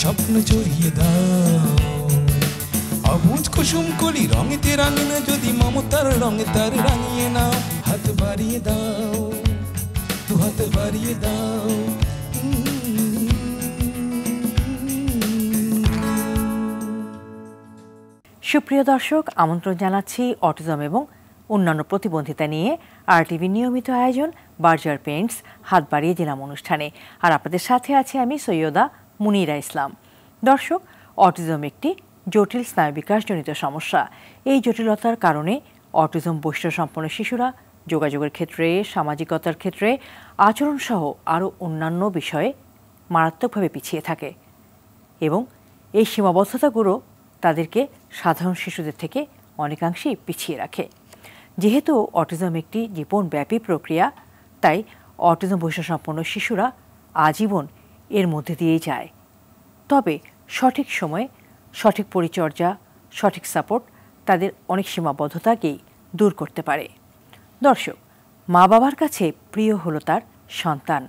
স্বপ্ন জড়িয়ে দাও অবুঝ কুসুম কলি রঙেতে রাঙিনা যদি মমতার রঙে তার রাঙিয়ে নাও হাত বাড়িয়ে দাও দু হাত বাড়িয়ে দাও সুপ্রিয় দর্শক, আমন্ত্রণ জানাচ্ছি অটিজম এবং অন্যান্য প্রতিবন্ধিতা নিয়ে RTV নিয়মিত আয়োজন বার্জার পেইন্টস হাত বাড়িয়ে দিলাম অনুষ্ঠানে। আর আপনাদের সাথে আছি আমি সৈয়দা মুনিরা ইসলাম। দর্শক, অটিজম একটি জটিল স্নায়ু বিকাশজনিত সমস্যা। এই জটিলতার কারণে অটিজম বৈশিষ্ট্য সম্পন্ন শিশুরা যোগাযোগের ক্ষেত্রে, সামাজিকতার ক্ষেত্রে, আচরণসহ আরও অন্যান্য বিষয়ে মারাত্মকভাবে পিছিয়ে থাকে এবং এই সীমাবদ্ধতাগুলো তাদেরকে সাধারণ শিশুদের থেকে অনেকাংশেই পিছিয়ে রাখে। যেহেতু অটিজম একটি জীবনব্যাপী প্রক্রিয়া, তাই অটিজম বৈশিষ্ট্য সম্পন্ন শিশুরা আজীবন এর মধ্যে দিয়েই যায়। তবে সঠিক সময়ে সঠিক পরিচর্যা, সঠিক সাপোর্ট তাদের অনেক সীমাবদ্ধতাকেই দূর করতে পারে। দর্শক, মা বাবার কাছে প্রিয় হলো তার সন্তান।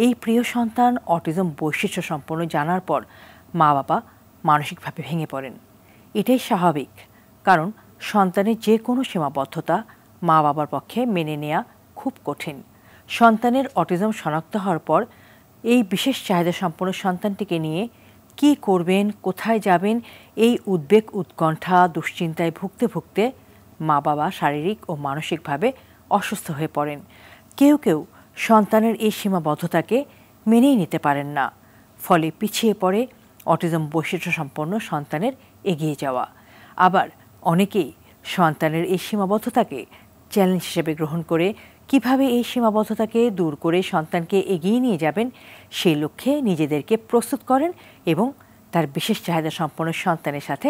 এই প্রিয় সন্তান অটিজম বৈশিষ্ট্য সম্পন্ন জানার পর মা বাবা মানসিকভাবে ভেঙে পড়েন। এটাই স্বাভাবিক, কারণ সন্তানের যে কোনো সীমাবদ্ধতা মা বাবার পক্ষে মেনে নেওয়া খুব কঠিন। সন্তানের অটিজম শনাক্ত হওয়ার পর এই বিশেষ চাহিদা সম্পন্ন সন্তানটিকে নিয়ে কী করবেন, কোথায় যাবেন, এই উদ্বেগ, উৎকণ্ঠা, দুশ্চিন্তায় ভুগতে ভুগতে মা বাবা শারীরিক ও মানসিকভাবে অসুস্থ হয়ে পড়েন। কেউ কেউ সন্তানের এই সীমাবদ্ধতাকে মেনেই নিতে পারেন না, ফলে পিছিয়ে পড়ে অটিজম বৈশিষ্ট্য সম্পন্ন সন্তানের এগিয়ে যাওয়া। আবার অনেকেই সন্তানের এই সীমাবদ্ধতাকে চ্যালেঞ্জ হিসেবে গ্রহণ করে কিভাবে এই সীমাবদ্ধতাকে দূর করে সন্তানকে এগিয়ে নিয়ে যাবেন সেই লক্ষ্যে নিজেদেরকে প্রস্তুত করেন এবং তার বিশেষ চাহিদা সম্পন্ন সন্তানের সাথে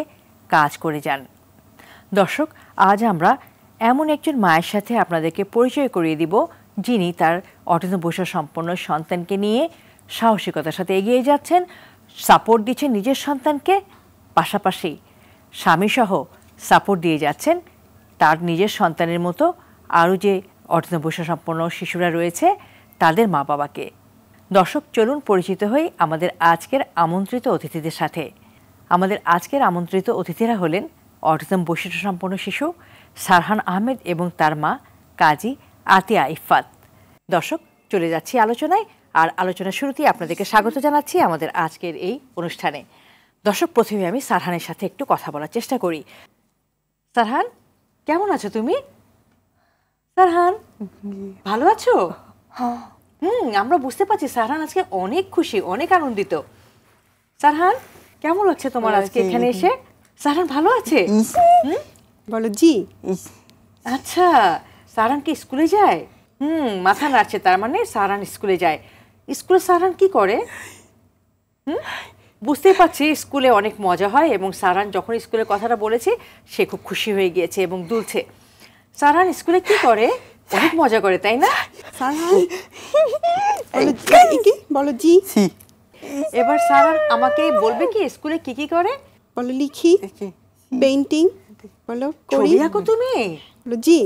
কাজ করে যান। দর্শক, আজ আমরা এমন একজন মায়ের সাথে আপনাদেরকে পরিচয় করিয়ে দিব, যিনি তার অটিজম বৈশিষ্ট্য সম্পন্ন সন্তানকে নিয়ে সাহসিকতার সাথে এগিয়ে যাচ্ছেন, সাপোর্ট দিচ্ছেন নিজের সন্তানকে, পাশাপাশি স্বামীসহ সাপোর্ট দিয়ে যাচ্ছেন তার নিজের সন্তানের মতো আরও যে অটিজম বৈশিষ্ট্য সম্পন্ন শিশুরা রয়েছে তাদের মা বাবাকে। দর্শক, চলুন পরিচিত হই আমাদের আজকের আমন্ত্রিত অতিথিদের সাথে। আমাদের আজকের আমন্ত্রিত অতিথিরা হলেন অটিজম বৈশিষ্ট্য সম্পন্ন শিশু সারহান আহমেদ এবং তার মা কাজী আতিয়া ইফফাত। দর্শক, চলে যাচ্ছি আলোচনায়, আর আলোচনার শুরুতেই আপনাদেরকে স্বাগত জানাচ্ছি আমাদের আজকের এই অনুষ্ঠানে। দর্শক, প্রথমে আমি সারহানের সাথে একটু কথা বলার চেষ্টা করি। সারহান, কেমন আছো তুমি? সারহান, ভালো আছো? আমরা বুঝতে পারছি সারহান আজকে অনেক খুশি, অনেক আনন্দিত। সারহান, কেমন লাগছে তোমার আজকে এখানে এসে? সারহান ভালো আছে? বলো জি। আচ্ছা, সারহান কি স্কুলে যায়? মাথা নাড়ছে, তার মানে সারহান স্কুলে যায়। স্কুলে সারহান কি করে? বুঝতেই পারছি স্কুলে অনেক মজা হয় এবং সারহান যখন স্কুলের কথাটা বলেছে সে খুব খুশি হয়ে গিয়েছে এবং দুলছে। সারহান স্কুলে কি করে? অনেক মজা করে, তাই না? সারহান বলো জি। এবার সারহান আমাকে বলবে কি স্কুলে কি কি করে? বলো লিখি, পেইন্টিং, বলো করি। ছবি আঁকো তুমি? বলো জি।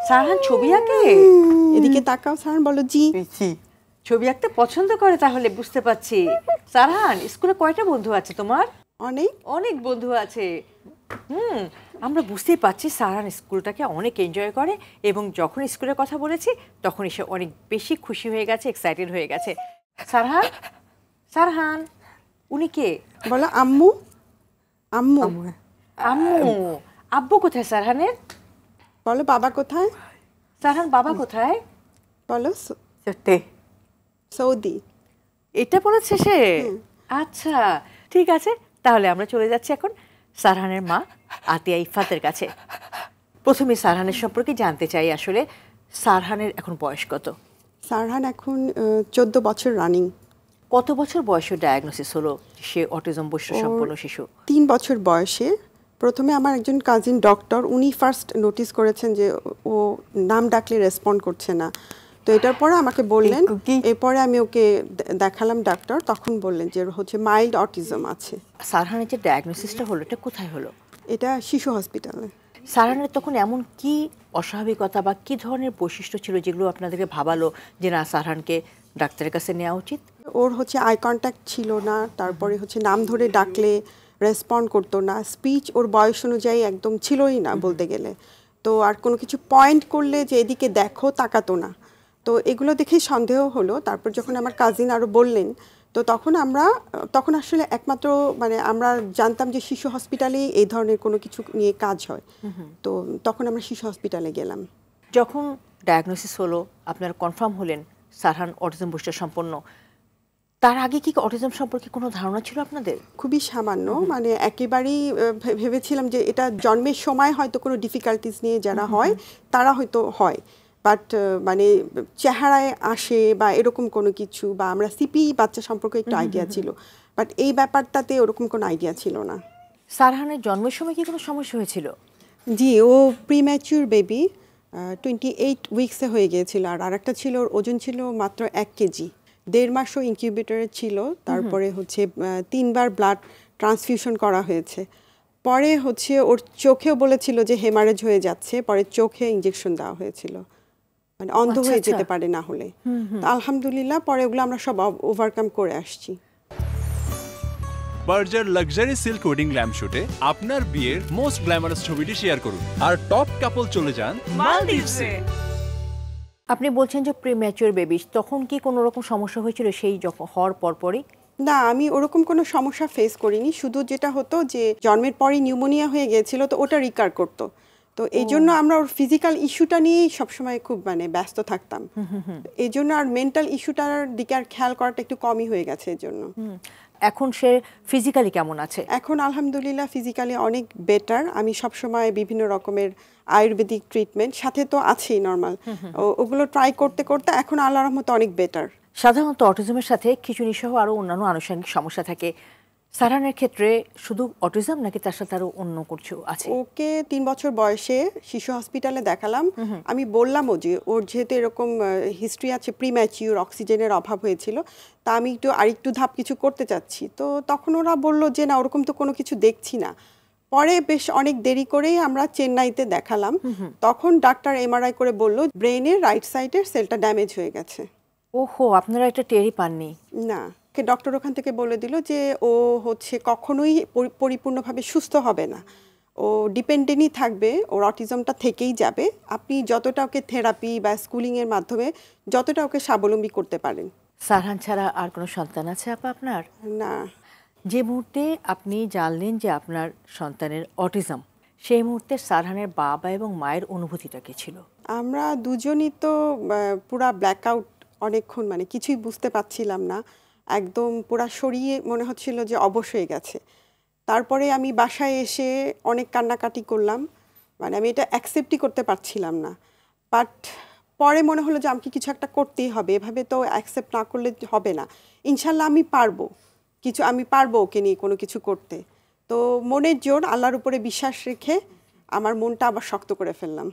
সারহান ছবি আঁকে? এদিকে তাকাও সারহান, বলো জি। ছবি আঁকতে পছন্দ করে তাহলে, বুঝতে পারছি। সারহান, স্কুলে কয়টা বন্ধু আছে তোমার? অনেক অনেক বন্ধু আছে। আমরা বুঝতেই পারছি সারহান স্কুলটাকে অনেক এনজয় করে এবং যখন স্কুলের কথা বলেছি তখন এসে অনেক বেশি খুশি হয়ে গেছে, এক্সাইটেড হয়ে গেছে। সারহান, সারহান উনি কে? বলো আম্মু। আম্মু। আম্মু। আব্বু কোথায় সারহানের? বলো বাবা কোথায়? সারহান, বাবা কোথায়? বলো সৌদি। এটা বলেছে সে? আচ্ছা, ঠিক আছে, তাহলে আমরা চলে যাচ্ছি এখন সারহানের মা আতিয়া ইফফাতের কাছে। প্রথমে সারহানের সম্পর্কে জানতে চাই, আসলে সারহানের এখন বয়স কত? সারহান এখন 14 বছর রানিং। কত বছর বয়সে ডায়াগনোসিস হলো সে অটিজম বৈশিষ্ট্য সম্পন্ন শিশু? 3 বছর বয়সে। প্রথমে আমার একজন কাজিন ডক্টর, উনি ফার্স্ট নোটিস করেছেন যে ও নাম ডাকলে রেসপন্ড করছে না, তো এটার পরে আমাকে বললেন, এরপরে আমি ওকে দেখালাম ডাক্তার, তখন বললেন যে হচ্ছে মাইল্ড অটিজম আছে। সারহানের যে ডায়াগনোসিসটা হলো এটা কোথায় হলো? এটা শিশু হসপিটালে। সারহানের তখন এমন কি অস্বাভাবিকতা বা কি ধরনের বৈশিষ্ট্য ছিল যেগুলো আপনাদেরকে ভাবালো যে না, সারহানকে ডাক্তারের কাছে নেওয়া উচিত? ওর হচ্ছে আই কন্ট্যাক্ট ছিল না, তারপরে হচ্ছে নাম ধরে ডাকলে রেসপন্ড করতো না, স্পিচ ওর বয়স অনুযায়ী একদম ছিলই না বলতে গেলে। তো আর কোনো কিছু পয়েন্ট করলে যে এদিকে দেখো তাকাতো না। তো এগুলো দেখেই সন্দেহ হলো। তারপর যখন আমার কাজিন আরও বললেন, তো তখন আসলে একমাত্র মানে আমরা জানতাম যে শিশু হসপিটালেই এই ধরনের কোনো কিছু নিয়ে কাজ হয়। তো তখন আমরা শিশু হসপিটালে গেলাম। যখন ডায়াগনোসিস হলো, আপনারা কনফার্ম হলেন সারহান অটিজম বৈশিষ্ট্য সম্পন্ন, তার আগে কি অটিজম সম্পর্কে কোনো ধারণা ছিল আপনাদের? খুবই সামান্য, মানে একেবারেই ভেবেছিলাম যে এটা জন্মের সময় হয়তো কোনো ডিফিকাল্টিস নিয়ে যারা হয় তারা হয়তো হয়, বাট মানে চেহারায় আসে বা এরকম কোনো কিছু, বা আমরা সিপি বাচ্চা সম্পর্কে একটু আইডিয়া ছিল, বাট এই ব্যাপারটাতে ওরকম কোনো আইডিয়া ছিল না। সারহানের জন্মের সময় কি কোনো সমস্যা হয়েছিল? জি, ও প্রিম্যাচিউর বেবি, 28 উইকসে হয়ে গিয়েছিল। আর আরেকটা ছিল, ওর ওজন ছিল মাত্র 1 কেজি, 1.5 মাসও ইনকিউবেটরে ছিল। তারপরে হচ্ছে 3 বার ব্লাড ট্রান্সফিউশন করা হয়েছে। পরে হচ্ছে ওর চোখেও বলেছিল যে হেমারেজ হয়ে যাচ্ছে, পরে চোখে ইনজেকশন দেওয়া হয়েছিল, মানে অন্ধ হয়ে যেতে পারে না হলে। তো আলহামদুলিল্লাহ পরে ওগুলো আমরা সব ওভারকাম করে আসছি। Berger luxury silk wedding lamp শুটে আপনার বিয়ের মোস্ট গ্ল্যামারাস ছবিটি শেয়ার করুন আর টপ কাপল চলে যান মালদ্বীপসে। আপনি বলছেন যে প্রিম্যাচিউর বেবি, তখন কি কোনো রকম সমস্যা হয়েছিল সেই যখন হওয়ার পরপরই? না, আমি ওরকম কোনো সমস্যা ফেস করিনি। শুধু যেটা হতো যে জন্মের পরই নিউমোনিয়া হয়ে গিয়েছিল, তো ওটা রিকার করতো। তো এই জন্য আমরা ওর ফিজিক্যাল ইস্যুটা নিয়েই সবসময় খুব মানে ব্যস্ত থাকতাম। এই জন্য আর মেন্টাল ইস্যুটার দিকে আর খেয়াল করাটা একটু কমই হয়ে গেছে এর জন্য। এখন সে ফিজিক্যালি কেমন আছে? এখন আলহামদুলিল্লাহ ফিজিক্যালি অনেক বেটার। আমি সবসময় বিভিন্ন রকমের আয়ুর্বেদিক ট্রিটমেন্ট সাথে তো আছেই নর্মাল, ওগুলো ট্রাই করতে করতে এখন আল্লাহর রহমতে অনেক বেটার। সাধারণত অটিজমের সাথে খিঁচুনি সহ আরও অন্যান্য আনুষঙ্গিক সমস্যা থাকে। সারহানের ক্ষেত্রে শুধু অটিজম নাকি তার সাথে আরও অন্য কিছু আছে? ওকে 3 বছর বয়সে শিশু হসপিটালে দেখালাম। আমি বললামও যে ওর যেহেতু এরকম হিস্ট্রি আছে, প্রিম্যাচিউর, অক্সিজেনের অভাব হয়েছিল, তা আমি আরেকটু ধাপ কিছু করতে চাচ্ছি। তো তখন ওরা বলল যে না, ওরকম তো কোনো কিছু দেখছি না। পরে বেশ অনেক দেরি করেই আমরা চেন্নাইতে দেখালাম। তখন ডাক্তার এমআরআই করে বলল ব্রেনের রাইট সাইডের সেলটা ড্যামেজ হয়ে গেছে। ওহো, আপনারা একটা টেরই পাননি? না, ডক্টর ওখান থেকে বলে দিল যে ও হচ্ছে কখনোই পরিপূর্ণভাবে সুস্থ হবে না, ও ডিপেন্ডেন্টই থাকবে, ওর অটিজমটা থেকেই যাবে। আপনি যতটা ওকে থেরাপি বা স্কুলিংয়ের মাধ্যমে যতটা ওকে স্বাবলম্বী করতে পারেন। সারহান ছাড়া আর কোনো সন্তান আছে আপা আপনার? না। যে মুহূর্তে আপনি জানলেন যে আপনার সন্তানের অটিজম, সেই মুহূর্তে সারহানের বাবা এবং মায়ের অনুভূতিটা কি ছিল? আমরা দুজনই তো পুরা ব্ল্যাকআউট, অনেকক্ষণ মানে কিছুই বুঝতে পারছিলাম না, একদম পুরা শরীরে মনে হচ্ছিল যে অবশ হয়ে গেছে। তারপরে আমি বাসায় এসে অনেক কান্নাকাটি করলাম, মানে আমি এটা অ্যাকসেপ্টই করতে পারছিলাম না। বাট পরে মনে হলো যে আমাকে কিছু একটা করতেই হবে, এভাবে তো অ্যাকসেপ্ট না করলে হবে না। ইনশাল্লাহ আমি পারবো ওকে নিয়ে কোনো কিছু করতে। তো মনের জোর, আল্লাহর উপরে বিশ্বাস রেখে আমার মনটা আবার শক্ত করে ফেললাম।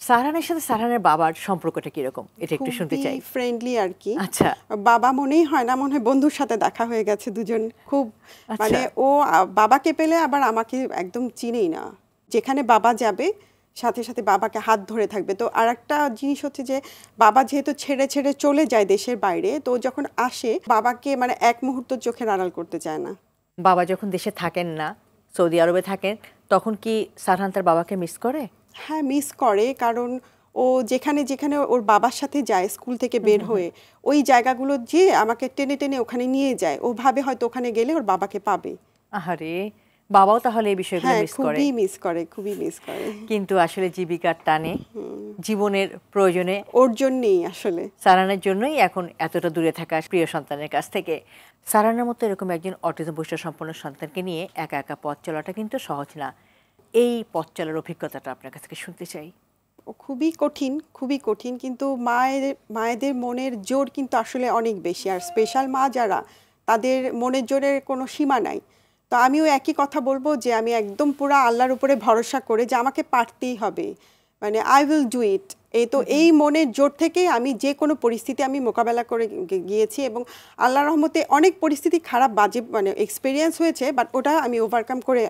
সারহানের সাথে সারহানের বাবার সম্পর্কটা কিরকম, এটা একটু শুনতে চাই। ফ্রেন্ডলি আর কি। আচ্ছা, বাবা মনেই হয় না, মনে হয় বন্ধুর সাথে দেখা হয়ে গেছে দুজন। খুব মানে ও বাবাকে পেলে আবার আমাকে একদম চিনেই না, যেখানে বাবা যাবে সাথে সাথে বাবাকে হাত ধরে থাকবে। তো আর একটা জিনিস হচ্ছে যে বাবা যেহেতু ছেড়ে ছেড়ে চলে যায় দেশের বাইরে, তো যখন আসে বাবাকে মানে এক মুহূর্ত চোখের আড়াল করতে চায় না। বাবা যখন দেশে থাকেন না, সৌদি আরবে থাকেন, তখন কি সারহান তার বাবাকে মিস করে? হ্যাঁ, মিস করে, কারণ ও যেখানে যেখানে ওর বাবার সাথে যায় স্কুল থেকে বের হয়ে, ওই জায়গাগুলো যে আমাকে টেনে টেনে ওখানে নিয়ে যায়, ও ভাবে হয়তো ওখানে গেলে ওর বাবাকে পাবে। আহারে, বাবাও তাহলে এই বিষয়গুলো মিস করে? খুবই মিস করে। কিন্তু আসলে জীবিকার টানে, জীবনের প্রয়োজনে, ওর জন্যই আসলে, সারহানের জন্যই এখন এতটা দূরে থাকা প্রিয় সন্তানের কাছ থেকে। সারহানের মতো এরকম একজন অটিজম বৈশিষ্ট্য সম্পন্ন সন্তানকে নিয়ে একা একা পথ চলাটা কিন্তু সহজ না। এই পথ চলার অভিজ্ঞতাটা আপনার কাছ থেকে শুনতে চাই। খুবই কঠিন, কিন্তু মায়েদের মনের জোর কিন্তু আসলে অনেক বেশি। আর স্পেশাল মা যারা, তাদের মনের জোরের কোনো সীমা নাই। তো আমিও একই কথা বলবো যে আমি একদম পুরা আল্লাহর উপরে ভরসা করে যে আমাকে পারতেই হবে, মানে আই উইল ডু ইট। এই মনের জোর থেকে আমি যে কোনো পরিস্থিতি আমি মোকাবেলা করে গিয়েছি, এবং আল্লাহর রহমতে অনেক পরিস্থিতি খারাপ বাজে মানে এক্সপিরিয়েন্স হয়েছে, বাট ওটা আমি ওভারকাম করে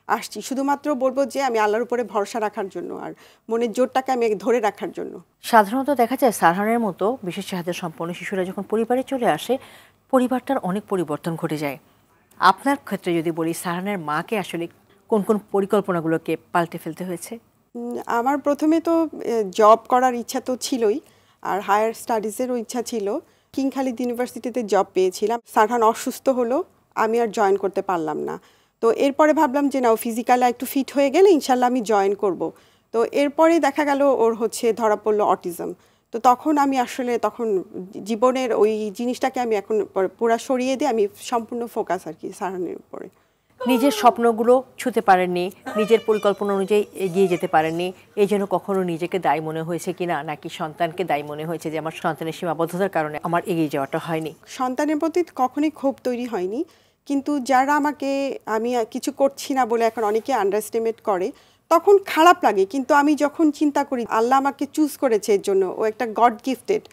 আসছি। শুধুমাত্র বলবো যে আমি আল্লাহর উপরে ভরসা রাখার জন্য আর মনের জোরটাকে আমি ধরে রাখার জন্য। সাধারণত দেখা যায় সারহানের মতো বিশেষ চাহিদা সম্পন্ন শিশুরা যখন পরিবারে চলে আসে, পরিবারটার অনেক পরিবর্তন ঘটে যায়। আপনার ক্ষেত্রে যদি বলি, সারহানের মাকে আসলে কোন কোন পরিকল্পনাগুলোকে পাল্টে ফেলতে হয়েছে? আমার প্রথমে তো জব করার ইচ্ছা তো ছিলই, আর হায়ার স্টাডিজেরও ইচ্ছা ছিল। কিং খালিদ ইউনিভার্সিটিতে জব পেয়েছিলাম। সারহান অসুস্থ হলো, আমি আর জয়েন করতে পারলাম না। তো এরপরে ভাবলাম যে না, ফিজিক্যালি একটু ফিট হয়ে গেলে ইনশাল্লাহ আমি জয়েন করব। তো এরপরে দেখা গেল ওর ধরা পড়লো অটিজম। তো তখন আমি আসলে জীবনের ওই জিনিসটাকে আমি এখন পুরা সরিয়ে দিয়ে আমি সম্পূর্ণ ফোকাস আর কি সারহানের উপরে। নিজের স্বপ্নগুলো ছুঁতে পারেননি, নিজের পরিকল্পনা অনুযায়ী এগিয়ে যেতে পারেননি, এই জন্য কখনো নিজেকে দায়ী মনে হয়েছে কিনা, নাকি সন্তানকে দায়ী মনে হয়েছে যে আমার সন্তানের সীমাবদ্ধতার কারণে আমার এগিয়ে যাওয়াটা হয়নি? সন্তানের প্রতি কখনোই ক্ষোভ তৈরি হয়নি, কিন্তু যারা আমি কিছু করছি না বলে এখন অনেকে আন্ডারএস্টিমেট করে, তখন খারাপ লাগে। কিন্তু আমি যখন চিন্তা করি আল্লাহ আমাকে চুজ করেছে এর জন্য, ও একটা গড গিফটেড,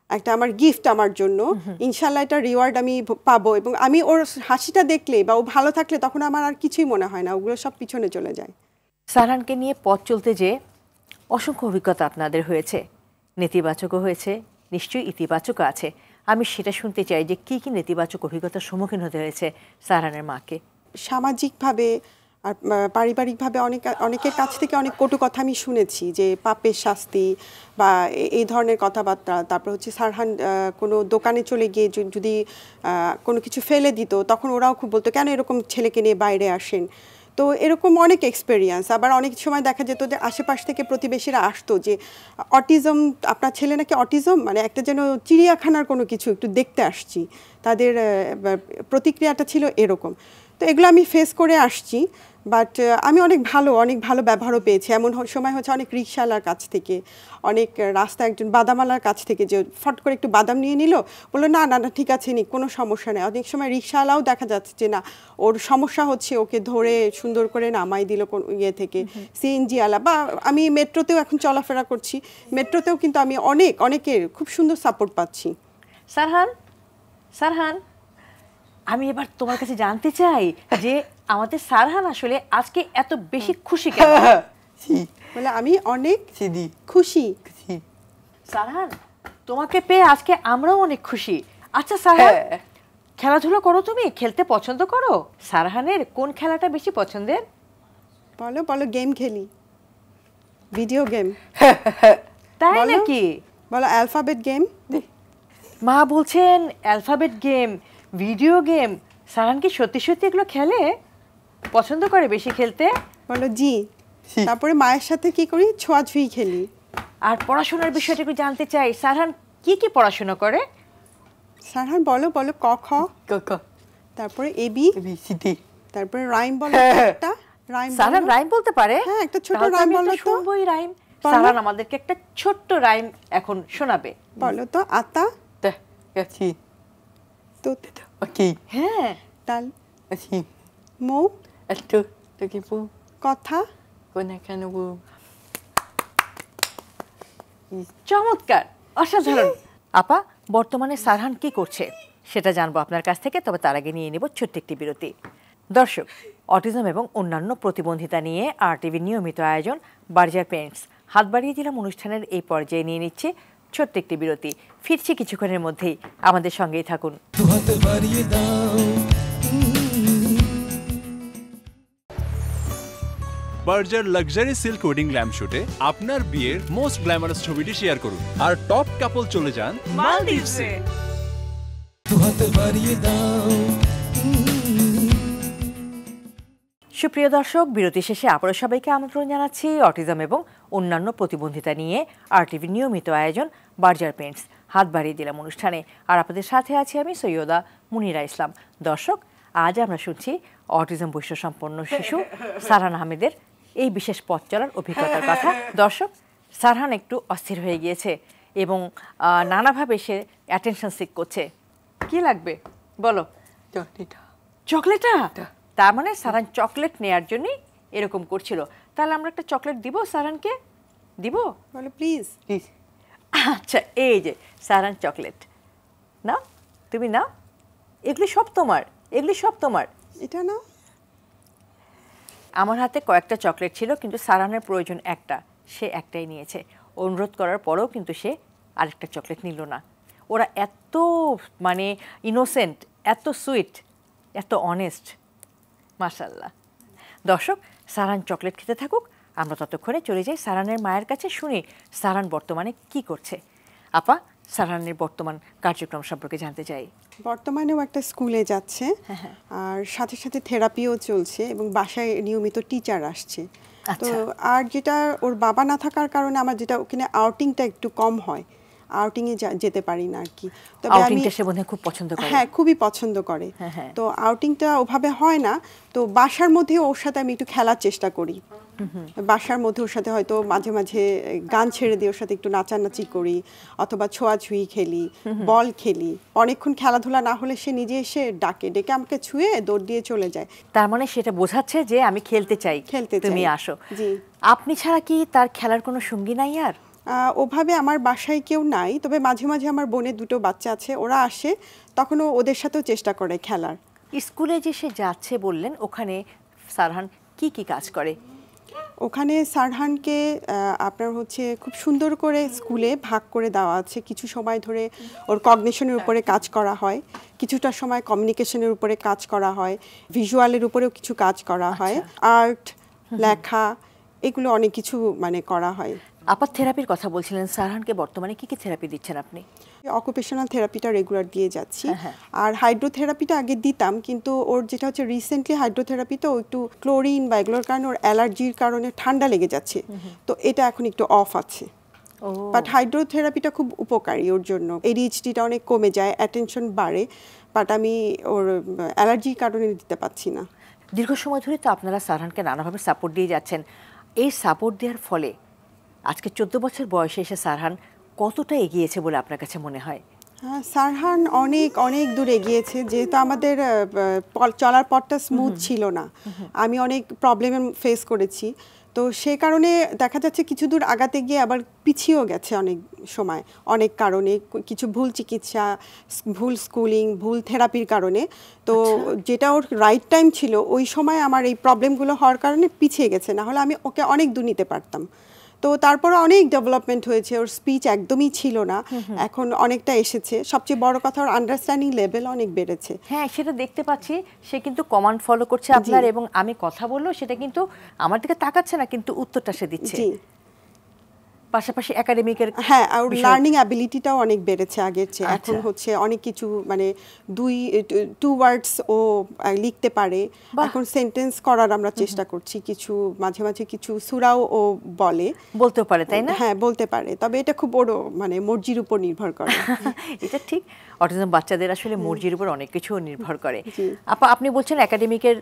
একটা আমার গিফট আমার জন্য, ইনশাল্লাহ এটা রিওয়ার্ড আমি পাবো। এবং আমি ওর হাসিটা দেখলে বা ও ভালো থাকলে তখন আমার আর কিছুই মনে হয় না, ওগুলো সব পিছনে চলে যায়। সারহানকে নিয়ে পথ চলতে যে অসংখ্য অভিজ্ঞতা আপনাদের হয়েছে, নেতিবাচকও হয়েছে, নিশ্চয়ই ইতিবাচকও আছে। আমি সেটা শুনতে চাই যে কি কি নেতিবাচক অভিজ্ঞতার সম্মুখীন হতে হয়েছে সারহানের মাকে। সামাজিকভাবে আর পারিবারিকভাবে অনেকের কাছ থেকে অনেক কটু কথা আমি শুনেছি, যে পাপের শাস্তি বা এই ধরনের কথাবার্তা। তারপর সারহান কোনো দোকানে চলে গিয়ে যদি কোনো কিছু ফেলে দিত, তখন ওরাও খুব বলতো কেন এরকম ছেলেকে নিয়ে বাইরে আসেন। তো এরকম অনেক এক্সপেরিয়েন্স। আবার অনেক সময় দেখা যেত যে আশেপাশ থেকে প্রতিবেশীরা আসতো যে অটিজম, আপনার ছেলে নাকি অটিজম, মানে একটা যেন চিড়িয়াখানার কোনো কিছু একটু দেখতে আসছি, তাদের প্রতিক্রিয়াটা ছিল এরকম। তো এগুলো আমি ফেস করে আসছি, বাট আমি অনেক ভালো ব্যবহারও পেয়েছি। এমন সময় অনেক রিকশাওয়ালার কাছ থেকে, অনেক রাস্তায় একজন বাদামওয়ালার কাছ থেকে যে ফট করে একটু বাদাম নিয়ে নিল, বললো না না না ঠিক আছে নি, কোনো সমস্যা নেই। অনেক সময় রিকশাওয়ালাও দেখা যাচ্ছে যে না, ওর সমস্যা হচ্ছে, ওকে ধরে সুন্দর করে নামাই দিল ইয়ে থেকে। সিএনজিওয়ালা, বা আমি মেট্রোতেও এখন চলাফেরা করছি, মেট্রোতেও কিন্তু আমি অনেকের খুব সুন্দর সাপোর্ট পাচ্ছি। সারহান, আমি এবার তোমার কাছে জানতে চাই যে আমাদের সারহান আসলে আজকে এত বেশি খুশি কেন? বলে আমি অনেক খুশি। সারহান, তোমাকে পেয়ে আজকে আমরাও অনেক খুশি। আচ্ছা সারহান, খেলাধুলা করো তুমি? খেলতে পছন্দ করো? সারহানের কোন খেলাটা বেশি পছন্দের? বলো বলো। গেম খেলি, ভিডিও গেম। তাই নাকি? বলো অ্যালফাবেট গেম। মা বলছেন alphabet game, video game. Sarahan কি সত্যি সত্যি এগুলো খেলে? পছন্দ করে বেশি খেলতে? বলো জি। তারপরে মায়ের সাথে কি করি, ছোঁয়াছুঁই খেলি। আর পড়াশোনার বিষয়টা একটু জানতে চাই, সারহান কি কি পড়াশোনা করে? সারহান বলো বলো। ক খ, তারপরে এবি, তারপরে রাইম বলো একটা। রাইম সারহান রাইম বলতে পারে? হ্যাঁ, একটা ছোট রাইম বলো তো। শুনবোই রাইম। সারহান আমাদেরকে একটা ছোট্ট রাইম এখন শোনাবে। বলো তো। আতা, তো হ্যাঁ, তাল, মৌ, কথা। চমৎকার, অসাধারণ। আপা, বর্তমানে সারহান কি করছে সেটা জানবো আপনার কাছ থেকে, তবে তার আগে নিয়ে নেব ছোট্ট একটি বিরতি। দর্শক, অটিজম এবং অন্যান্য প্রতিবন্ধিতা নিয়ে RTVর নিয়মিত আয়োজন বার্জার পেন্টস হাত বাড়িয়ে দিলাম অনুষ্ঠানের এই পর্যায়ে নিয়ে নিচ্ছে ছোট্ট একটি বিরতি। ফিরছি কিছুক্ষণের মধ্যেই, আমাদের সঙ্গেই থাকুন। Berger luxury silk wedding lamp শুটে আপনার বিয়ের মোস্ট গ্ল্যামারাস ছবিটি শেয়ার করুন, আর টপ কাপল চলে যান মালদ্বীপসে। সুপ্রিয় দর্শক, বিরতি শেষে আবারও সবাইকে আমন্ত্রণ জানাচ্ছি অটিজম এবং অন্যান্য প্রতিবন্ধিতা নিয়ে RTVর নিয়মিত আয়োজন বার্জার পেন্টস হাত বাড়িয়ে দিলাম অনুষ্ঠানে। আর আপনাদের সাথে আছি আমি সৈয়দা মুনিরা ইসলাম। দর্শক, আজ আমরা শুনছি অটিজম বৈশিষ্ট্যসম্পন্ন শিশু সারহান আহমেদের এই বিশেষ পথ চলার অভিজ্ঞতার কথা। দর্শক, সারহান একটু অস্থির হয়ে গিয়েছে এবং নানাভাবে সে অ্যাটেনশন সিক করছে। কি লাগবে বলো? চকলেটটা? তার মানে সারহান চকলেট নেয়ার জন্যই এরকম করছিল। তাহলে আমরা একটা চকলেট দিব সারহানকে? দিব? বলো প্লিজ। আচ্ছা, এই যে সারহান চকলেট নাও, তুমি নাও। এগুলি সব তোমার, এগুলি সব তোমার। এটা নাও। আমার হাতে কয়েকটা চকলেট ছিল, কিন্তু সারহানের প্রয়োজন একটা, সে একটাই নিয়েছে। অনুরোধ করার পরেও কিন্তু সে আরেকটা চকলেট নিল না। ওরা এত মানে ইনোসেন্ট, এত সুইট, এত অনেস্ট, মাশাআল্লাহ। দর্শক, সারহান চকলেট খেতে থাকুক, আমরা ততক্ষণে চলে যাই সারহানের মায়ের কাছে, শুনি সারহান বর্তমানে কি করছে। আপা, সারহানের বর্তমান কার্যক্রম সম্পর্কে জানতে চাই। বর্তমানেও একটা স্কুলে যাচ্ছে, আর সাথে সাথে থেরাপিও চলছে এবং বাসায় নিয়মিত টিচার আসছে। তো আর যেটা ওর বাবা না থাকার কারণে আমার যেটা ওখানে আউটিংটা একটু কম হয়, আউটিংয়ে যেতে পারি না আর কি। তবে আউটিংটা সে বোধহয় খুব পছন্দ করে। হ্যাঁ, খুবই পছন্দ করে। তো আউটিংটা ওভাবে হয় না, তো বাসার মধ্যে ওর সাথে আমি একটু খেলার চেষ্টা করি। বাসার মধ্যে ওর সাথে হয়তো মাঝে মাঝে গান ছেড়ে দিয়ে ওর সাথে একটু নাচানাচি করি, অথবা ছোঁয়াছুঁই খেলি, বল খেলি। অনেকক্ষণ খেলাধুলা না হলে সে নিজে এসে ডেকে আমাকে ছুঁয়ে দৌড় দিয়ে চলে যায়। তার মানে সেটা বোঝাচ্ছে যে আমি খেলতে চাই, তুমি আসো। জি। আপনি ছাড়া কি তার খেলার কোনো সঙ্গী নাই আর? ওভাবে আমার বাসায় কেউ নাই, তবে মাঝে মাঝে আমার বোনের 2টো বাচ্চা আছে, ওরা আসে, তখন ওদের সাথেও চেষ্টা করে খেলার। স্কুলে যে সে যাচ্ছে বললেন, ওখানে সারহান কি কি কাজ করে? ওখানে সারহানকে আপনার হচ্ছে খুব সুন্দর করে স্কুলে ভাগ করে দেওয়া আছে। কিছু সময় ধরে ওর কগনিশনের উপরে কাজ করা হয়, কিছুটা সময় কমিউনিকেশনের উপরে কাজ করা হয়, ভিজুয়ালের উপরেও কিছু কাজ করা হয়, আর্ট, লেখা, এগুলো অনেক কিছু মানে করা হয়। আপাত থেরাপির কথা বলছিলেন, সারহানকে বর্তমানে কি কি থেরাপি দিচ্ছেন আপনি? অকুপেশনাল থেরাপিটা রেগুলার দিয়ে যাচ্ছি, আর হাইড্রোথেরাপিটা আগে দিতাম, কিন্তু ওর যেটা হচ্ছে রিসেন্টলি হাইড্রোথেরাপিতে ও একটু ক্লোরিন বা এগুলোর কারণে ওর অ্যালার্জির কারণে ঠান্ডা লেগে যাচ্ছে, তো এটা এখন একটু অফ আছে। বাট হাইড্রোথেরাপিটা খুব উপকারী ওর জন্য। ADHDটা অনেক কমে যায়, অ্যাটেনশন বাড়ে, বাট আমি ওর অ্যালার্জির কারণে দিতে পারছি না। দীর্ঘ সময় ধরে তো আপনারা সারহানকে নানাভাবে সাপোর্ট দিয়ে যাচ্ছেন। এই সাপোর্ট দেওয়ার ফলে আজকে 14 বছর বয়সে এসে সারহান কতটা এগিয়েছে বলে আপনার কাছে মনে হয়? হ্যাঁ, সারহান অনেক অনেক দূর এগিয়েছে, যেহেতু আমাদের চলার পথটা স্মুথ ছিল না, আমি অনেক প্রবলেম ফেস করেছি, তো সে কারণে দেখা যাচ্ছে কিছু দূর আগাতে গিয়ে আবার পিছিয়েও গেছে অনেক সময়, অনেক কারণে, কিছু ভুল চিকিৎসা, ভুল স্কুলিং, ভুল থেরাপির কারণে। তো যেটা ওর রাইট টাইম ছিল, ওই সময় আমার এই প্রবলেমগুলো হওয়ার কারণে পিছিয়ে গেছে, না হলে আমি ওকে অনেক দূর নিতে পারতাম। তো তারপরে অনেক ডেভেলপমেন্ট হয়েছে, ওর স্পিচ একদমই ছিল না, এখন অনেকটা এসেছে। সবচেয়ে বড় কথা, ওর আন্ডারস্ট্যান্ডিং লেভেল অনেক বেড়েছে। হ্যাঁ, সেটা দেখতে পাচ্ছি, সে কিন্তু কমান্ড ফলো করছে আপনার, এবং আমি কথা বললো সেটা কিন্তু আমার দিকে তাকাচ্ছে না, কিন্তু উত্তরটা সে দিচ্ছে। পাশাপাশি একাডেমিকের, হ্যাঁ, আর লার্নিং অ্যাবিলিটিটাও অনেক বেড়েছে আগের চেয়ে। এখন হচ্ছে অনেক কিছু মানে 2 ওয়ার্ডস ও লিখতে পারে, এখন সেন্টেন্স করার আমরা চেষ্টা করছি, কিছু মাঝে মাঝে কিছু সূরাও ও বলতেও পারে, তাই না? হ্যাঁ, বলতে পারে, তবে এটা খুব বড় মানে মর্জির উপর নির্ভর করে। এটা ঠিক, অটিজম বাচ্চাদের আসলে মর্জির উপর অনেক কিছু নির্ভর করে। আপা, আপনি বলছেন একাডেমিকের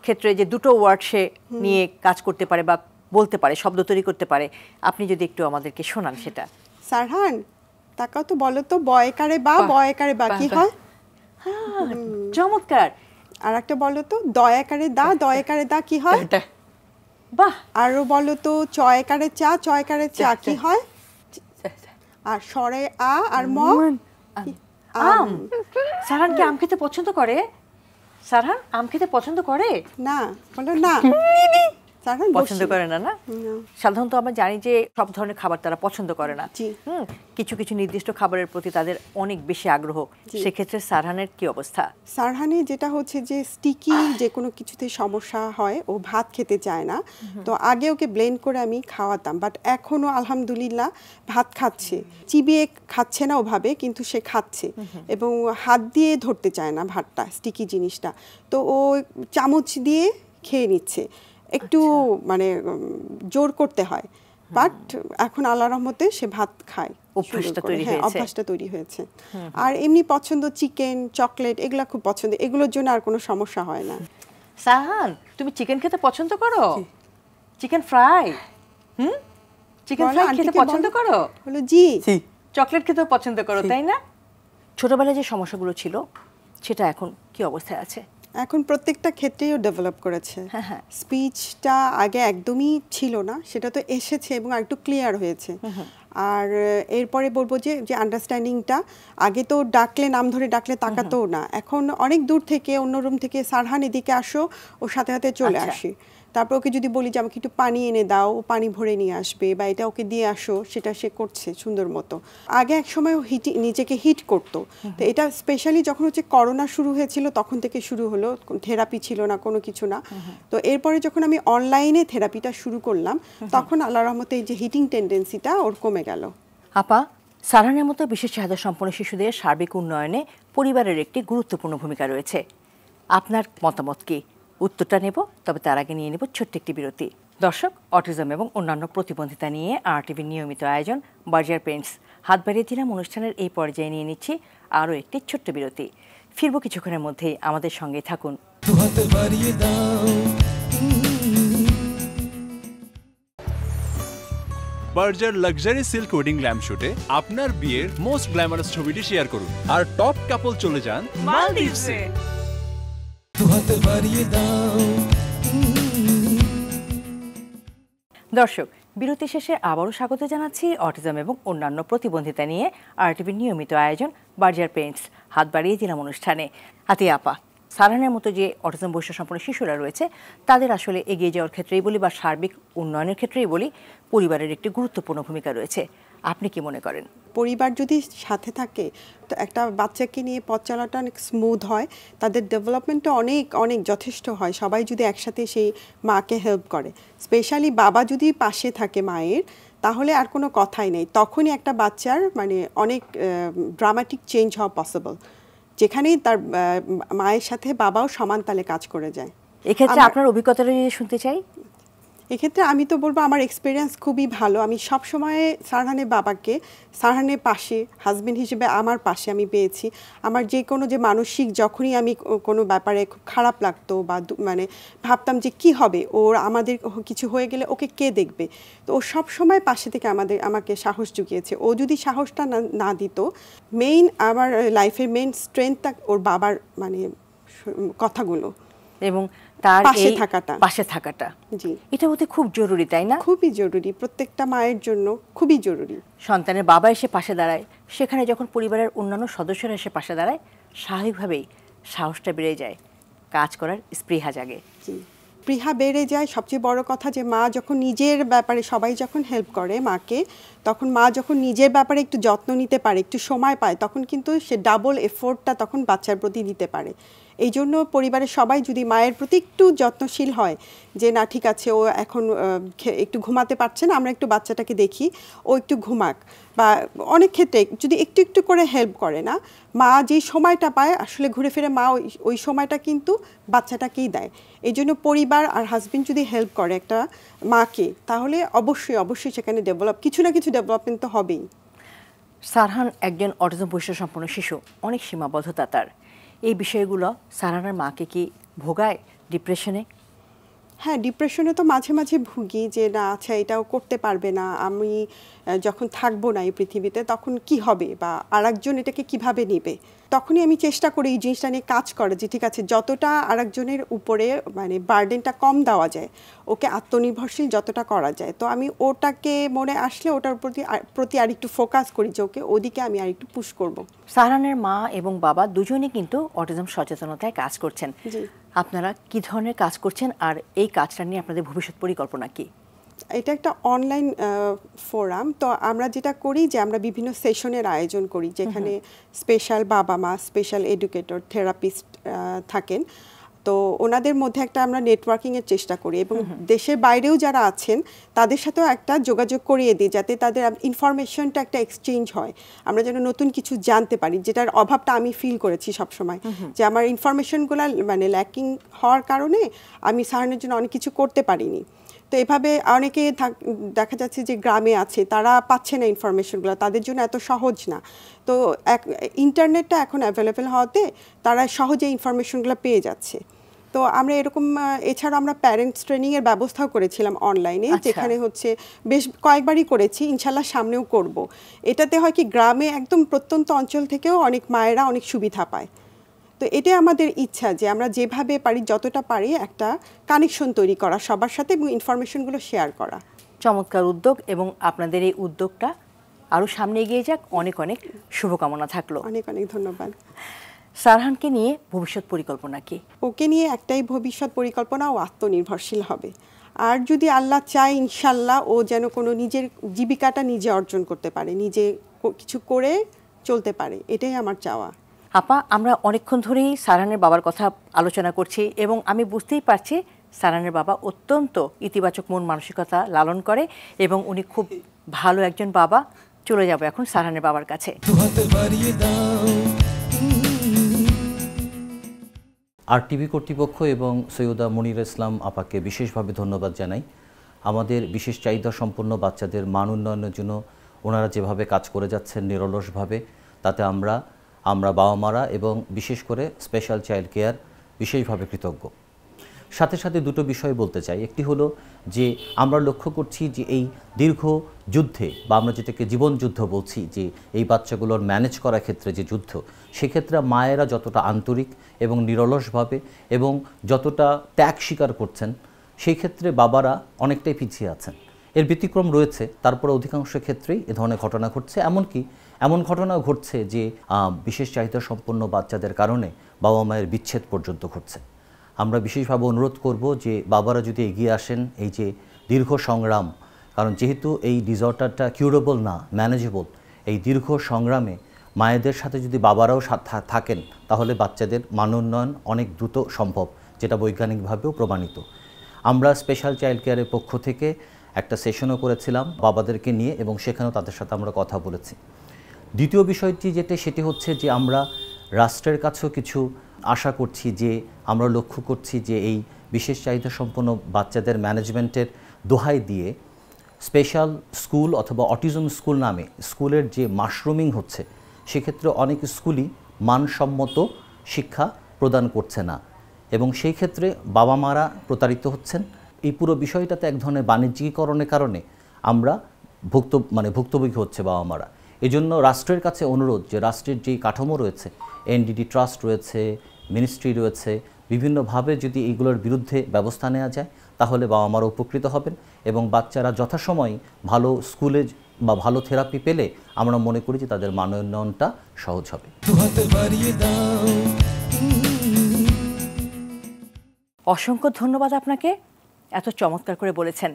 ক্ষেত্রে যে 2টো ওয়ার্ড সে নিয়ে কাজ করতে পারে বা বলতে পারে, শব্দ তৈরি করতে পারে, আপনি যদি একটু আমাদেরকে শোনান সেটা। সারহান, তাকাও তো, বলো তো, বয়কারে বা বয়কারে বা কি হয়? চমৎকার। আর একটা বলো তো, দয়াকারে দয়াকারে কি হয়? বাহ। আরো বলো তো, চয়কারে চা কি হয়? আর স্বরে আ আর ম, আম। সারহান কি আম খেতে পছন্দ করে? সারহান আম খেতে পছন্দ করে? না, বলো না। পছন্দ করে না? না, সাধারণত আমরা জানি যে সব ধরনের খাবার তারা পছন্দ করে না, কিছু কিছু নির্দিষ্ট খাবারের প্রতি তাদের অনেক বেশি আগ্রহ। সেক্ষেত্রে সারহানের কি অবস্থা? সারহানের যেটা হচ্ছে যে স্টিকি যে কোনো কিছুতে সমস্যা হয়, ও ভাত খেতে চায় না, তো আগে ওকে ব্লেন্ড করে আমি খাওয়াতাম, বাট এখনও আলহামদুলিল্লাহ ভাত খাচ্ছে, চিবিয়ে খাচ্ছে না ওভাবে, কিন্তু সে খাচ্ছে, এবং হাত দিয়ে ধরতে চায় না ভাতটা, স্টিকি জিনিসটা, তো ও চামচ দিয়ে খেয়ে নিচ্ছে। একটু মানে জোর করতে হয়, বাট এখন আল্লাহর রহমতে সে ভাত খায়, অভ্যাসটা তৈরি হয়েছে। আর এমনি পছন্দ চিকেন, চকলেট, এগুলো খুব পছন্দ, এগুলোর জন্য আর কোনো সমস্যা হয় না। সারহান, তুমি চিকেন খেতে পছন্দ করো? Chicken fry? চিকেন ফ্রাই খেতে পছন্দ করো? হলো জি। চকলেট খেতে পছন্দ করো, তাই না? ছোটবেলায় যে সমস্যাগুলো ছিল সেটা এখন কি অবস্থায় আছে? এখন প্রত্যেকটা ক্ষেত্রেই ডেভেলপ করেছে। স্পিচটা আগে একদমই ছিল না, সেটা তো এসেছে এবং একটু ক্লিয়ার হয়েছে। আর এরপরে বলবো যে আন্ডারস্ট্যান্ডিংটা, আগে তো ডাকলে, নাম ধরে ডাকলে তাকাতেও না, এখন অনেক দূর থেকে, অন্য রুম থেকে, সারহান এদিকে আসো, ওর সাথে সাথে চলে আসি, তারপর ওকে যদি বলি যে আমাকে একটু পানি এনে দাও, ও পানি ভরে নিয়ে আসবে, বা এটা ওকে দিয়ে আসো, সেটা সে করছে সুন্দর মতো। আগে এক সময় ও নিজেকে হিট করতো, তো এটা স্পেশালি যখন হচ্ছে করোনা শুরু হয়েছিল তখন থেকে শুরু হলো, থেরাপি ছিল না, কোনো কিছু না। তো এরপরে যখন আমি অনলাইনে থেরাপিটা শুরু করলাম তখন আল্লাহর রহমতে এই যে হিটিং টেন্ডেন্সিটা ওর কমে গেল। আপা, সারহানের মতো বিশেষ চাহিদা সম্পন্ন শিশুদের সার্বিক উন্নয়নে পরিবারের একটি গুরুত্বপূর্ণ ভূমিকা রয়েছে। আপনার মতামত কি? উত্তরটা নেব, তবে তার আগে নিয়ে নেব ছোট্ট একটি বিরতি। দর্শক, অটিজম এবং অন্যান্য প্রতিবন্ধিতা নিয়ে আরটিভির নিয়মিত আয়োজন বার্জার পেন্টস হাত বাড়িয়ে দিলাম অনুষ্ঠানের এই পর্যায়ে নিয়ে নিচ্ছি আরও একটি ছোট্ট বিরতি। ফিরব কিছুক্ষণের মধ্যেই, আমাদের সঙ্গেই থাকুন। বার্জার লাক্সারি সিল্ক ওয়েডিং ল্যাম্পশুটে আপনার বিয়ের মোস্ট গ্ল্যামারাস ছবিটি শেয়ার করুন আর টপ কাপল চলে যান মালদ্বীপসে। দর্শক, বিরতি শেষে আবারও স্বাগত জানাচ্ছি অটিজম এবং অন্যান্য প্রতিবন্ধিতা নিয়ে আরটিভির নিয়মিত আয়োজন বার্জার পেন্টস হাত বাড়িয়ে দিলাম অনুষ্ঠানে। আতিয়া আপা, সারহানের মতো যে অটিজম বৈশিষ্ট্য সম্পন্ন শিশুরা রয়েছে তাদের আসলে এগিয়ে যাওয়ার ক্ষেত্রেই বলি বা সার্বিক উন্নয়নের ক্ষেত্রেই বলি, পরিবারের একটি গুরুত্বপূর্ণ ভূমিকা রয়েছে। আপনি কি মনে করেন? পরিবার যদি সাথে থাকে তো একটা বাচ্চাকে নিয়ে পথ চলাটা অনেক স্মুথ হয়, তাদের ডেভেলপমেন্টটা অনেক অনেক যথেষ্ট হয়। সবাই যদি একসাথে সেই মাকে হেল্প করে, স্পেশালি বাবা যদি পাশে থাকে মায়ের, তাহলে আর কোনো কথাই নেই। তখনই একটা বাচ্চার মানে অনেক ড্রামাটিক চেঞ্জ হওয়া পসিবল, যেখানেই তার মায়ের সাথে বাবাও সমান তালে কাজ করে যায়। এক্ষেত্রে আপনার অভিজ্ঞতাটা শুনতে চাই। এক্ষেত্রে আমি তো বলবো আমার এক্সপিরিয়েন্স খুবই ভালো। আমি সব সময় সারহানের বাবাকে সারহানের পাশে হাজবেন্ড হিসেবে আমার পাশে আমি পেয়েছি। আমার যে কোনো যে মানসিক যখনই আমি কোনো ব্যাপারে খুব খারাপ লাগতো বা মানে ভাবতাম যে কি হবে, ওর আমাদের কিছু হয়ে গেলে ওকে কে দেখবে, তো ও সব সময় পাশে থেকে আমাকে সাহস জুগিয়েছে। ও যদি সাহসটা না দিত, মেইন আমার লাইফের মেইন স্ট্রেংথটা ওর বাবার মানে কথাগুলো এবং তার পাশে থাকাটা, জি, এটা হতে খুব জরুরি, তাই না? খুবই জরুরি, প্রত্যেকটা মায়ের জন্য খুবই জরুরি। সন্তানের বাবা এসে পাশে দাঁড়ায়, সেখানে যখন পরিবারের অন্যান্য সদস্যরা এসে পাশে দাঁড়ায়, স্বাভাবিকভাবেই সাহসটা বেড়ে যায়, কাজ করার স্পৃহা জাগে। জি, স্পৃহা বেড়ে যায়। সবচেয়ে বড় কথা যে মা যখন নিজের ব্যাপারে সবাই যখন হেল্প করে মাকে, তখন মা যখন নিজের ব্যাপারে একটু যত্ন নিতে পারে, একটু সময় পায়, তখন কিন্তু সে ডাবল এফোর্টটা তখন বাচ্চার প্রতি দিতে পারে। এই জন্য পরিবারের সবাই যদি মায়ের প্রতি একটু যত্নশীল হয়, যে না ঠিক আছে ও এখন একটু ঘুমাতে পারছে না, আমরা একটু বাচ্চাটাকে দেখি, ও একটু ঘুমাক, বা অনেক ক্ষেত্রে যদি একটু একটু করে হেল্প করে না, মা যেই সময়টা পায় আসলে ঘুরে ফিরে মা ওই সময়টা কিন্তু বাচ্চাটাকেই দেয়। এই জন্য পরিবার আর হাজবেন্ড যদি হেল্প করে একটা মাকে, তাহলে অবশ্যই সেখানে কিছু না কিছু ডেভেলপমেন্ট তো হবেই। সারহান একজন অটিজম বৈশিষ্ট্য সম্পন্ন শিশু, অনেক সীমাবদ্ধতা তার। এই বিষয়গুলো সারহানের মাকে কি ভোগায় ডিপ্রেশনে? হ্যাঁ, ডিপ্রেশনে তো মাঝে মাঝে ভুগি যে না আচ্ছা এটাও করতে পারবে না, আমি যখন থাকবো না এই পৃথিবীতে তখন কি হবে, বা আরেকজন এটাকে কিভাবে নেবে। তখনই আমি চেষ্টা করি এই জিনিসটা নিয়ে কাজ করা, যে ঠিক আছে যতটা আরেকজনের উপরে মানে বার্ডেনটা কম দেওয়া যায়, ওকে আত্মনির্ভরশীল যতটা করা যায়, তো আমি ওটাকে মনে আসলে ওটার প্রতি আরেকটু ফোকাস করি, যে ওকে ওদিকে আমি আরেকটু পুশ করব। সারহানের মা এবং বাবা দুজনেই কিন্তু অটিজম সচেতনতায় কাজ করছেন। জি, আপনারা কি ধরনের কাজ করছেন আর এই কাজটা নিয়ে আপনাদের ভবিষ্যৎ পরিকল্পনা কি? এটা একটা অনলাইন ফোরাম। তো আমরা যেটা করি যে আমরা বিভিন্ন সেশনের আয়োজন করি, যেখানে স্পেশাল বাবা মা, স্পেশাল এডুকেটর, থেরাপিস্ট থাকেন। তো ওনাদের মধ্যে একটা আমরা নেটওয়ার্কিংয়ের চেষ্টা করি, এবং দেশের বাইরেও যারা আছেন তাদের সাথেও একটা যোগাযোগ করিয়ে দিই, যাতে তাদের ইনফরমেশনটা একটা এক্সচেঞ্জ হয়, আমরা যেন নতুন কিছু জানতে পারি, যেটার অভাবটা আমি ফিল করেছি সবসময়, যে আমার ইনফরমেশনগুলো মানে ল্যাকিং হওয়ার কারণে আমি সারহানের জন্য অনেক কিছু করতে পারিনি। তো এভাবে অনেকে দেখা যাচ্ছে যে গ্রামে আছে, তারা পাচ্ছে না ইনফরমেশনগুলো, তাদের জন্য এত সহজ না। তো ইন্টারনেটটা এখন অ্যাভেলেবেল হওয়াতে তারা সহজে ইনফরমেশনগুলো পেয়ে যাচ্ছে। তো আমরা এরকম এছাড়া আমরা প্যারেন্টস ট্রেনিংয়ের ব্যবস্থাও করেছিলাম অনলাইনে, যেখানে হচ্ছে বেশ কয়েকবারই করেছি, ইনশাল্লাহ সামনেও করব। এটাতে হয় কি গ্রামে একদম প্রত্যন্ত অঞ্চল থেকেও অনেক মায়েরা অনেক সুবিধা পায়। তো এটাই আমাদের ইচ্ছা, যে আমরা যেভাবে পারি যতটা পারি একটা কানেকশন তৈরি করা সবার সাথে এবং ইনফরমেশনগুলো শেয়ার করা। চমৎকার উদ্যোগ, এবং আপনাদের এই উদ্যোগটা আরও সামনে এগিয়ে যাক। অনেক অনেক শুভকামনা থাকলো। অনেক অনেক ধন্যবাদ। সারহানকে নিয়ে ভবিষ্যৎ পরিকল্পনা কি? ওকে নিয়ে একটাই ভবিষ্যৎ পরিকল্পনা, ও আত্মনির্ভরশীল হবে। আর যদি আল্লাহ চায় ইনশাল্লাহ ও যেন কোনো নিজের জীবিকাটা নিজে অর্জন করতে পারে, নিজে কিছু করে চলতে পারে, এটাই আমার চাওয়া। আপা, আমরা অনেকক্ষণ ধরেই সারহানের বাবার কথা আলোচনা করছি এবং আমি বুঝতেই পারছি সারহানের বাবা অত্যন্ত ইতিবাচক মন মানসিকতা লালন করে এবং উনি খুব ভালো একজন বাবা। চলে যাব এখন সারহানের বাবার কাছে। RTV কর্তৃপক্ষ এবং সৈয়দা মনিরা ইসলাম আপাকে বিশেষভাবে ধন্যবাদ জানাই। আমাদের বিশেষ চাহিদা সম্পন্ন বাচ্চাদের মান উন্নয়নের জন্য ওনারা যেভাবে কাজ করে যাচ্ছেন নিরলসভাবে, তাতে আমরা বাবা মারা এবং বিশেষ করে স্পেশাল চাইল্ড কেয়ার বিশেষভাবে কৃতজ্ঞ। সাথে সাথে দুটো বিষয় বলতে চাই। একটি হলো যে আমরা লক্ষ্য করছি যে এই দীর্ঘ যুদ্ধে, বা আমরা যেটাকে জীবন যুদ্ধ বলছি, যে এই বাচ্চাগুলোর ম্যানেজ করার ক্ষেত্রে যে যুদ্ধ, সেক্ষেত্রে মায়েরা যতটা আন্তরিক এবং নিরলসভাবে এবং যতটা ত্যাগ স্বীকার করছেন, সেই ক্ষেত্রে বাবারা অনেকটাই পিছিয়ে আছেন। এর ব্যতিক্রম রয়েছে, তারপরে অধিকাংশ ক্ষেত্রেই এ ধরনের ঘটনা ঘটছে। এমনকি এমন ঘটনাও ঘটছে যে বিশেষ চাহিদা সম্পন্ন বাচ্চাদের কারণে বাবা মায়ের বিচ্ছেদ পর্যন্ত ঘটছে। আমরা বিশেষভাবে অনুরোধ করব যে বাবারা যদি এগিয়ে আসেন এই যে দীর্ঘ সংগ্রাম, কারণ যেহেতু এই ডিসঅর্ডারটা কিউরেবল না, ম্যানেজেবল, এই দীর্ঘ সংগ্রামে মায়েদের সাথে যদি বাবারাও থাকেন তাহলে বাচ্চাদের মান উন্নয়ন অনেক দ্রুত সম্ভব, যেটা বৈজ্ঞানিকভাবেও প্রমাণিত। আমরা স্পেশাল চাইল্ড কেয়ারের পক্ষ থেকে একটা সেশনও করেছিলাম বাবাদেরকে নিয়ে এবং সেখানেও তাদের সাথে আমরা কথা বলেছি। দ্বিতীয় বিষয়টি সেটি হচ্ছে যে আমরা রাষ্ট্রের কাছেও কিছু আশা করছি, যে আমরা লক্ষ্য করছি যে এই বিশেষ চাহিদা সম্পন্ন বাচ্চাদের ম্যানেজমেন্টের দোহাই দিয়ে স্পেশাল স্কুল অথবা অটিজম স্কুল নামে স্কুলের যে মাশরুমিং হচ্ছে, সেক্ষেত্রে অনেক স্কুলই মানসম্মত শিক্ষা প্রদান করছে না এবং সেই ক্ষেত্রে বাবা মারা প্রতারিত হচ্ছেন। এই পুরো বিষয়টাতে এক ধরনের বাণিজ্যিকীকরণের কারণে আমরা ভুক্তভোগী হচ্ছে বাবা মারা। এজন্য রাষ্ট্রের কাছে অনুরোধ যে রাষ্ট্রের যে কাঠামো রয়েছে, NDD ট্রাস্ট রয়েছে, মিনিস্ট্রি রয়েছে, বিভিন্নভাবে যদি এইগুলোর বিরুদ্ধে ব্যবস্থা নেওয়া যায় তাহলে বাবা মারা উপকৃত হবেন এবং বাচ্চারা যথাসময়ে ভালো স্কুলে বা ভালো থেরাপি পেলে আমরা মনে করি যে তাদের মান উন্নয়নটা সহজ হবে। অসংখ্য ধন্যবাদ আপনাকে, এত চমৎকার করে বলেছেন।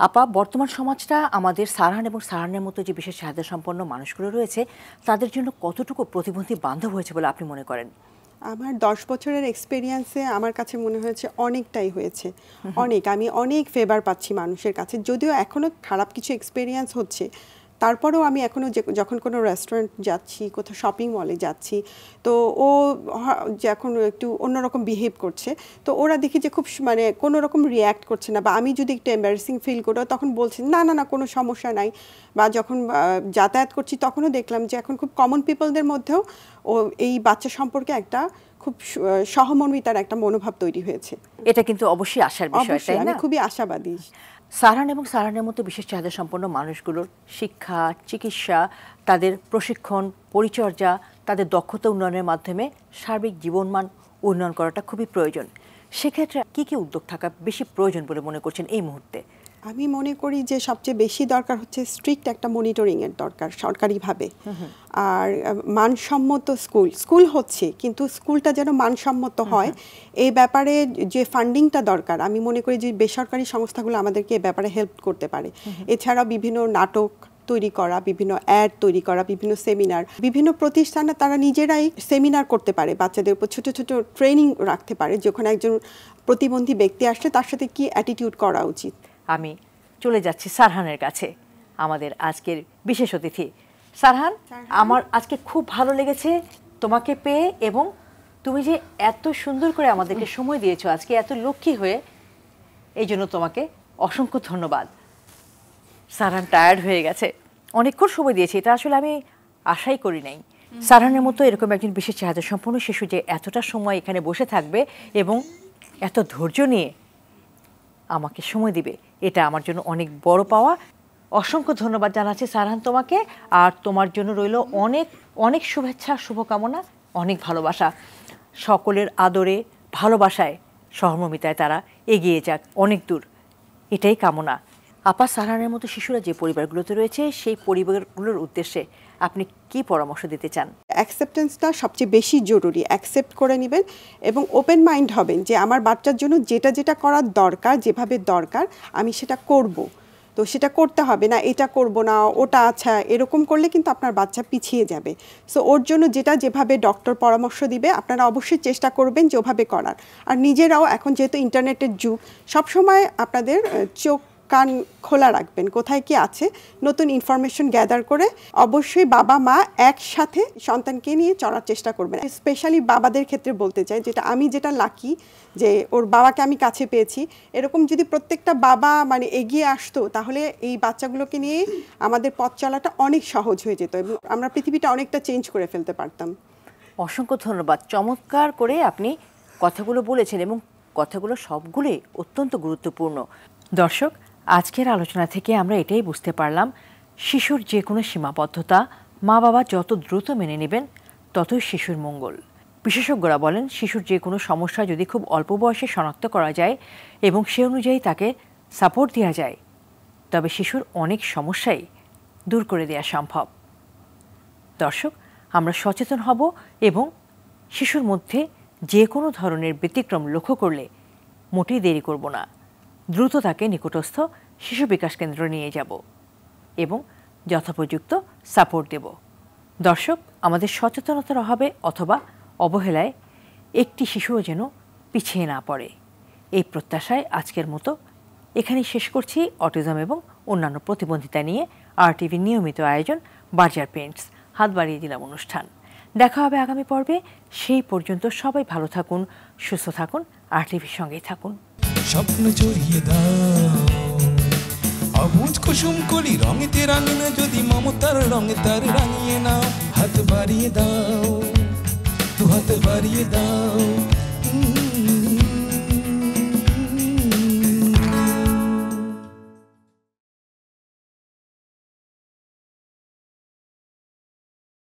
আপা, বর্তমান সমাজটা আমাদের সারহান এবং সারহানের মতো যে বিশেষ চাহিদা সম্পন্ন মানুষগুলো রয়েছে তাদের জন্য কতটুকু প্রতিবন্ধী বান্ধব হয়েছে বলে আপনি মনে করেন? আমার 10 বছরের এক্সপেরিয়েন্সে আমার কাছে মনে হয়েছে অনেকটাই হয়েছে। আমি অনেক ফেভার পাচ্ছি মানুষের কাছে, যদিও এখনও খারাপ কিছু এক্সপেরিয়েন্স হচ্ছে, তারপরেও আমি এখনও যখন কোনো রেস্টুরেন্ট যাচ্ছি, কোথাও শপিং মলে যাচ্ছি, তো ও যখন একটু অন্যরকম বিহেভ করছে, তো ওরা দেখি যে খুব কোনো রকম রিয়্যাক্ট করছে না, বা আমি যদি একটু এম্বারেসিং ফিল করি তখন বলছে না না না কোনো সমস্যা নাই। বা যখন যাতায়াত করছি তখনও দেখলাম যে এখন খুব কমন পিপলদের মধ্যেও ও এই বাচ্চা সম্পর্কে একটা খুব সহমর্মিতার একটা মনোভাব তৈরি হয়েছে। এটা কিন্তু অবশ্যই আশার বিষয়, তাই না? আমি খুবই আশাবাদী। সারহান এবং সারহানের মতো বিশেষ চাহিদা সম্পন্ন মানুষগুলোর শিক্ষা, চিকিৎসা, তাদের প্রশিক্ষণ, পরিচর্যা, তাদের দক্ষতা উন্নয়নের মাধ্যমে সার্বিক জীবনমান উন্নয়ন করাটা খুবই প্রয়োজন। সেক্ষেত্রে কি কি উদ্যোগ থাকা বেশি প্রয়োজন বলে মনে করছেন এই মুহূর্তে? আমি মনে করি যে সবচেয়ে বেশি দরকার হচ্ছে স্ট্রিক্ট একটা মনিটরিংয়ের দরকার সরকারিভাবে। আর মানসম্মত স্কুল হচ্ছে, কিন্তু স্কুলটা যেন মানসম্মত হয় এই ব্যাপারে যে ফান্ডিংটা দরকার, আমি মনে করি যে বেসরকারি সংস্থাগুলো আমাদেরকে এই ব্যাপারে হেল্প করতে পারে। এছাড়াও বিভিন্ন নাটক তৈরি করা, বিভিন্ন অ্যাড তৈরি করা, বিভিন্ন সেমিনার, বিভিন্ন প্রতিষ্ঠানে তারা নিজেরাই সেমিনার করতে পারে, বাচ্চাদের উপর ছোট ছোট ট্রেনিং রাখতে পারে, যখন একজন প্রতিবন্ধী ব্যক্তি আসলে তার সাথে কি অ্যাটিটিউড করা উচিত। আমি চলে যাচ্ছি সারহানের কাছে, আমাদের আজকের বিশেষ অতিথি। সারহান, আমার আজকে খুব ভালো লেগেছে তোমাকে পেয়ে, এবং তুমি যে এত সুন্দর করে আমাদেরকে সময় দিয়েছো আজকে এত লক্ষ্মী হয়ে, এই জন্য তোমাকে অসংখ্য ধন্যবাদ। সারহান টায়ার্ড হয়ে গেছে, অনেকক্ষণ সময় দিয়েছি, এটা আসলে আমি আশাই করি নাই। সারহানের মতো এরকম একজন বিশেষ চাহিদা সম্পন্ন শিশু যে এতটা সময় এখানে বসে থাকবে এবং এত ধৈর্য নিয়ে আমাকে সময় দিবে, এটা আমার জন্য অনেক বড় পাওয়া। অসংখ্য ধন্যবাদ জানাচ্ছি সারহান তোমাকে, আর তোমার জন্য রইল অনেক অনেক শুভেচ্ছা, শুভকামনা, অনেক ভালোবাসা। সকলের আদরে, ভালোবাসায়, সহমর্মিতায় তারা এগিয়ে যাক অনেক দূর, এটাই কামনা। আপা সারহানের মতো শিশুরা যে পরিবারগুলোতে রয়েছে সেই পরিবারগুলোর উদ্দেশ্যে আপনি কি পরামর্শ দিতে চান? অ্যাকসেপ্টেন্সটা সবচেয়ে বেশি জরুরি। অ্যাকসেপ্ট করে নেবেন এবং ওপেন মাইন্ড হবেন যে আমার বাচ্চার জন্য যেটা যেটা করার দরকার, যেভাবে দরকার আমি সেটা করব। তো সেটা করতে হবে না, এটা করব না, ওটা আচ্ছা, এরকম করলে কিন্তু আপনার বাচ্চা পিছিয়ে যাবে। সো ওর জন্য যেটা যেভাবে ডক্টর পরামর্শ দিবে আপনারা অবশ্যই চেষ্টা করবেন যে ওভাবে করার। আর নিজেরাও এখন যেহেতু ইন্টারনেটের যুগ, সবসময় আপনাদের চোখ কান খোলা রাখবেন, কোথায় কি আছে, নতুন ইনফরমেশন গ্যাদার করে অবশ্যই বাবা মা একসাথে সন্তানকে নিয়ে চলার চেষ্টা করবেন। স্পেশালি বাবাদের ক্ষেত্রে বলতে চাই, যেটা লাকি যে ওর বাবাকে আমি কাছে পেয়েছি, এরকম যদি প্রত্যেকটা বাবা মানে এগিয়ে আসতো তাহলে এই বাচ্চাগুলোকে নিয়ে আমাদের পথ চলাটা অনেক সহজ হয়ে যেত এবং আমরা পৃথিবীটা অনেকটা চেঞ্জ করে ফেলতে পারতাম। অসংখ্য ধন্যবাদ। চমৎকার করে আপনি কথাগুলো বলেছেন এবং কথাগুলো সবগুলোই অত্যন্ত গুরুত্বপূর্ণ। দর্শক, আজকের আলোচনা থেকে আমরা এটাই বুঝতে পারলাম, শিশুর যে কোনো সীমাবদ্ধতা মা বাবা যত দ্রুত মেনে নেবেন ততই শিশুর মঙ্গল। বিশেষজ্ঞরা বলেন, শিশুর যে কোনো সমস্যা যদি খুব অল্প বয়সে শনাক্ত করা যায় এবং সে অনুযায়ী তাকে সাপোর্ট দেওয়া যায় তবে শিশুর অনেক সমস্যাই দূর করে দেওয়া সম্ভব। দর্শক, আমরা সচেতন হব এবং শিশুর মধ্যে যে কোনো ধরনের ব্যতিক্রম লক্ষ্য করলে মোটেই দেরি করব না, দ্রুত তাকে নিকটস্থ শিশু বিকাশ কেন্দ্র নিয়ে যাব এবং যথোপযুক্ত সাপোর্ট দেব। দর্শক, আমাদের সচেতনতার অভাবে অথবা অবহেলায় একটি শিশুও যেন পিছিয়ে না পড়ে, এই প্রত্যাশায় আজকের মতো এখানেই শেষ করছি অটিজম এবং অন্যান্য প্রতিবন্ধিতা নিয়ে RTV নিয়মিত আয়োজন বার্জার পেন্টস হাত বাড়িয়ে দিলাম অনুষ্ঠান। দেখা হবে আগামী পর্বে। সেই পর্যন্ত সবাই ভালো থাকুন, সুস্থ থাকুন, RTVর সঙ্গেই থাকুন। স্বপ্ন জড়িয়ে দাও অবুঝ কুসুম কলি রঙেতে রাঙিনা, যদি মমতার রঙে তার রাঙিয়ে নাও, হাত বাড়িয়ে দাও, দু হাত বাড়িয়ে দাও।